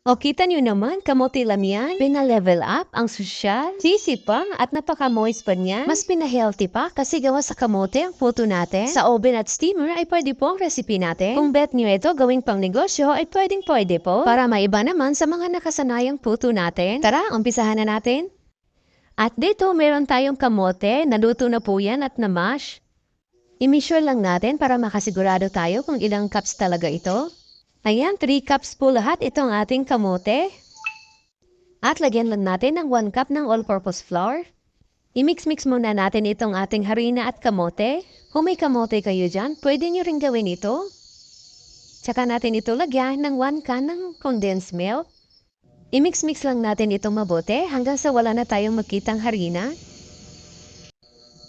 O kita nyo naman, kamote lang yan. Pina-level up ang sosyal, sisi pa at napaka-moist pa niya. Mas pina-healthy pa kasi gawa sa kamote ang puto natin. Sa oven at steamer ay pwede po ang recipe natin. Kung bet nyo ito gawing pang negosyo ay pwede po. Para maiba naman sa mga nakasanayang puto natin. Tara, umpisahan na natin. At dito meron tayong kamote, naluto na po yan at na-mash. I-measure lang natin para makasigurado tayo kung ilang cups talaga ito. Ayan, 3 cups po lahat itong ating kamote. At lagyan lang natin ng 1 cup ng all-purpose flour. I-mix-mix muna natin itong ating harina at kamote. Kung may kamote kayo dyan, pwede nyo rin gawin ito. Tsaka natin ito lagyan ng 1 can ng condensed milk. I-mix-mix lang natin itong mabuti hanggang sa wala na tayong makitang harina.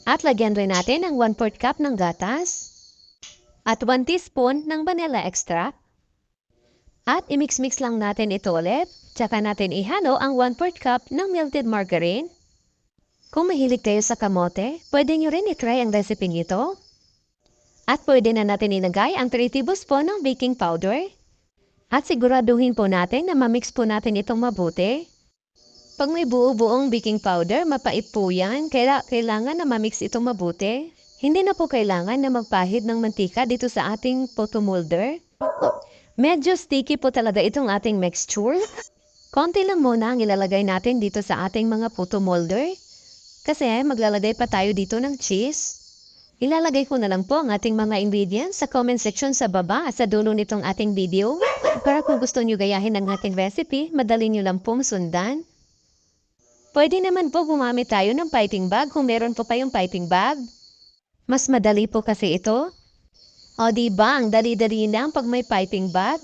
At lagyan rin natin ng 1/4 cup ng gatas. At 1 teaspoon ng vanilla extract. At i-mix-mix lang natin ito ulit. Tsaka natin ihalo ang 1/4 cup ng melted margarine. Kung mahilig kayo sa kamote, pwede nyo rin itry ang recipe nito. At pwede na natin ilagay ang 3 tablespoon ng baking powder. At siguraduhin po natin na mamix po natin itong mabuti. Pag may buo-buong baking powder, mapait po yan. Kailangan na mamix itong mabuti. Hindi na po kailangan na magpahid ng mantika dito sa ating photo molder. Medyo sticky po talaga itong ating mixture. Konti lang muna ang ilalagay natin dito sa ating mga photo molder. Kasi maglalagay pa tayo dito ng cheese. Ilalagay ko na lang po ang ating mga ingredients sa comment section sa baba at sa dulo nitong ating video. Para kung gusto nyo gayahin ang ating recipe, madali nyo lang pong sundan. Pwede naman po gumamit tayo ng piping bag kung meron po kayong piping bag. Mas madali po kasi ito. O diba, ang dali-dali lang pag may piping bag.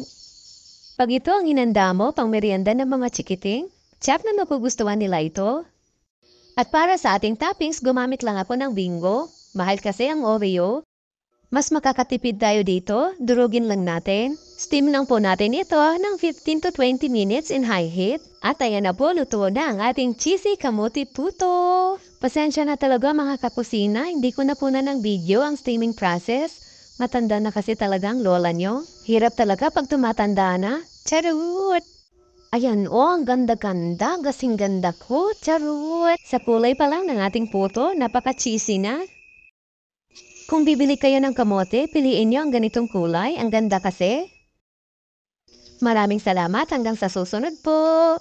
Pag ito ang hinanda mo pang merienda ng mga chikiting, tsak na magugustuhan nila ito. At para sa ating toppings, gumamit lang ako ng bingo. Mahal kasi ang Oreo. Mas makakatipid tayo dito, durugin lang natin. Steam lang po natin ito ng 15 to 20 minutes in high heat. At ayan na po, luto na ang ating cheesy kamote puto. Pasensya na talaga mga kakusina, hindi ko na po na ng video ang steaming process. Matanda na kasi talagang lola nyo. Hirap talaga pag tumatanda na. Charot! Ayan ang ganda-ganda, gasing ganda ko. Charot! Sa kulay pa lang ng ating puto, napaka-cheesy na. Kung bibili kayo ng kamote, piliin nyo ang ganitong kulay. Ang ganda kasi. Maraming salamat hanggang sa susunod po.